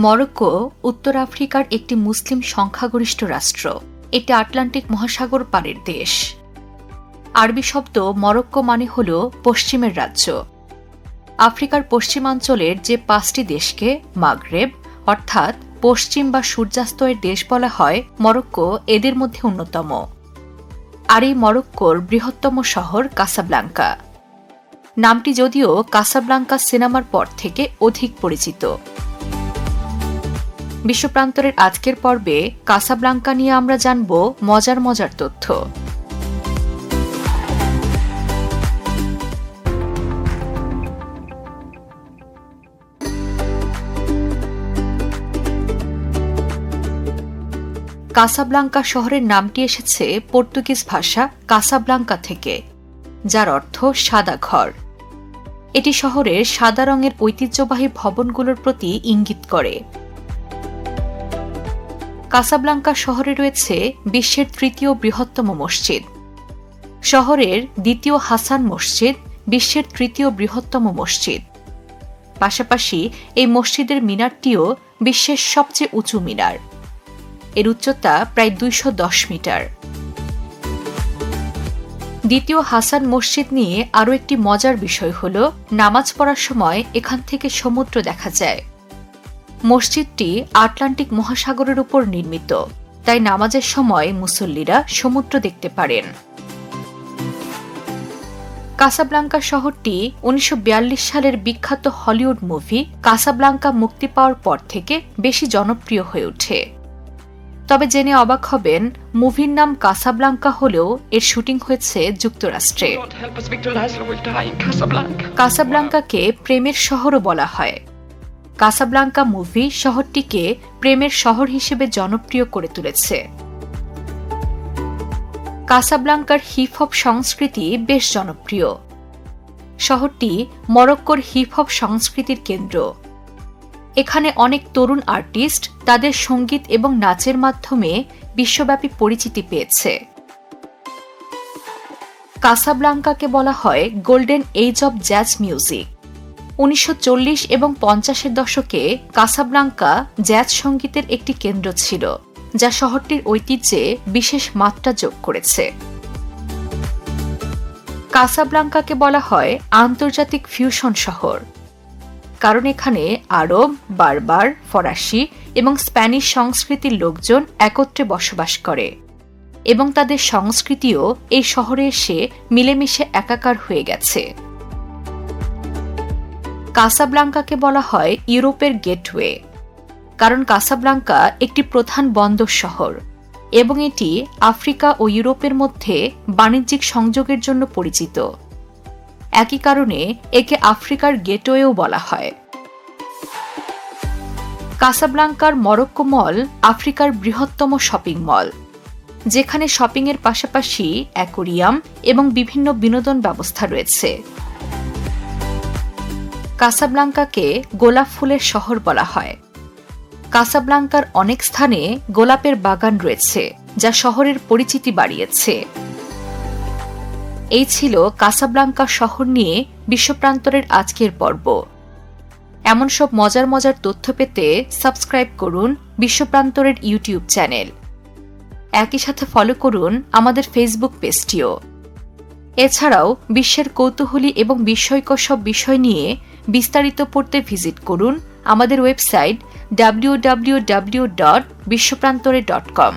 Morocco উত্তর আফ্রিকার একটি মুসলিম সংখ্যাগরিষ্ঠ রাষ্ট্র। এটি আটলান্টিক মহাসাগর পারের দেশ। আরবি শব্দ মরক্কো মানে হল পশ্চিমের রাজ্য। আফ্রিকার পশ্চিমাঞ্চলের যে 5টি দেশকে মাগরেব অর্থাৎ পশ্চিম বা সূর্যাস্তয়ের দেশ বলা হয়, মরক্কো এদের মধ্যে অন্যতম। আর এই মরক্কোর বৃহত্তম শহর কাসাব্লাঙ্কা। নামটি যদিও কাসাব্লাঙ্কা সিনেমার পর থেকে অধিক পরিচিত। বিশ্বপ্রান্তরের আজকের পর্বে কাসাব্লাঙ্কা নিয়ে আমরা জানব মজার মজার তথ্য। কাসাব্লাঙ্কা শহরের নামটি এসেছে পর্তুগিজ ভাষা কাসাব্লাঙ্কা থেকে, যার অর্থ সাদা ঘর। এটি শহরের সাদা রঙের ঐতিহ্যবাহী ভবনগুলোর প্রতি ইঙ্গিত করে। কাসাব্লাঙ্কা শহরে রয়েছে বিশ্বের 3য় বৃহত্তম মসজিদ। শহরের 2য় হাসান মসজিদ বিশ্বের 3য় বৃহত্তম মসজিদ। পাশাপাশি এই মসজিদের মিনারটিও বিশ্বের সবচেয়ে উঁচু মিনার। এর উচ্চতা প্রায় 210 মিটার। 2য় হাসান মসজিদ নিয়ে আরও একটি মজার বিষয় হল, নামাজ পড়ার সময় এখান থেকে সমুদ্র দেখা যায়। মসজিদটি আটলান্টিক মহাসাগরের উপর নির্মিত, তাই নামাজের সময় মুসল্লিরা সমুদ্র দেখতে পারেন। কাসাব্লাঙ্কা শহরটি 1942 সালের বিখ্যাত হলিউড মুভি কাসাব্লাঙ্কা মুক্তি পাওয়ার পর থেকে বেশি জনপ্রিয় হয়ে ওঠে। তবে জেনে অবাক হবেন, মুভির নাম কাসাব্লাঙ্কা হলেও এর শুটিং হয়েছে যুক্তরাষ্ট্রে। কাসাব্লাঙ্কাকে প্রেমের শহরও বলা হয়। কাসাব্লাঙ্কা মুভি শহরটিকে প্রেমের শহর হিসেবে জনপ্রিয় করে তুলেছে। কাসাব্লাঙ্কার হিপ হপ সংস্কৃতি বেশ জনপ্রিয়। শহরটি মরক্কোর হিপ হপ সংস্কৃতির কেন্দ্র। এখানে অনেক তরুণ আর্টিস্ট তাদের সঙ্গীত এবং নাচের মাধ্যমে বিশ্বব্যাপী পরিচিতি পেয়েছে। কাসাব্লাঙ্কাকে বলা হয় golden age of jazz music. 1940 এবং 50-এর দশকে কাসাব্লাঙ্কা জ্যাজ সঙ্গীতের একটি কেন্দ্র ছিল, যা শহরটির ঐতিহ্যে বিশেষ মাত্রা যোগ করেছে। কাসাব্লাঙ্কাকে বলা হয় আন্তর্জাতিক ফিউশন শহর, কারণ এখানে আরব, বার্বার, ফরাসি এবং স্প্যানিশ সংস্কৃতির লোকজন একত্রে বসবাস করে এবং তাদের সংস্কৃতিও এই শহরে এসে মিলেমিশে একাকার হয়ে গেছে। কাসাব্লাঙ্কাকে বলা হয় ইউরোপের গেটওয়ে, কারণ কাসাব্লাঙ্কা একটি প্রধান বন্দর শহর এবং এটি আফ্রিকা ও ইউরোপের মধ্যে বাণিজ্যিক সংযোগের জন্য পরিচিত। একই কারণে একে আফ্রিকার গেটওয়েও বলা হয়। কাসাব্লাঙ্কার মরক্কো মল আফ্রিকার বৃহত্তম শপিং মল, যেখানে শপিংয়ের পাশাপাশি অ্যাকোরিয়াম এবং বিভিন্ন বিনোদন ব্যবস্থা রয়েছে। কাসাব্লাঙ্কাকে গোলাপ ফুলের শহর বলা হয়। কাসাব্লাঙ্কার অনেক স্থানে গোলাপের বাগান রয়েছে, যা শহরের পরিচিতি বাড়িয়েছে। এই ছিল কাসাব্লাঙ্কা শহর নিয়ে বিশ্বপ্রান্তরের আজকের পর্ব। এমন সব মজার মজার তথ্য পেতে সাবস্ক্রাইব করুন বিশ্বপ্রান্তরের ইউটিউব চ্যানেল। একই সাথে ফলো করুন আমাদের ফেসবুক পেজটিও। এছাড়াও বিশ্বের কৌতূহলী এবং বিস্ময়কর সব বিষয় নিয়ে বিস্তারিত পড়তে ভিজিট করুন আমাদের ওয়েবসাইট www.bishoprantoore.com।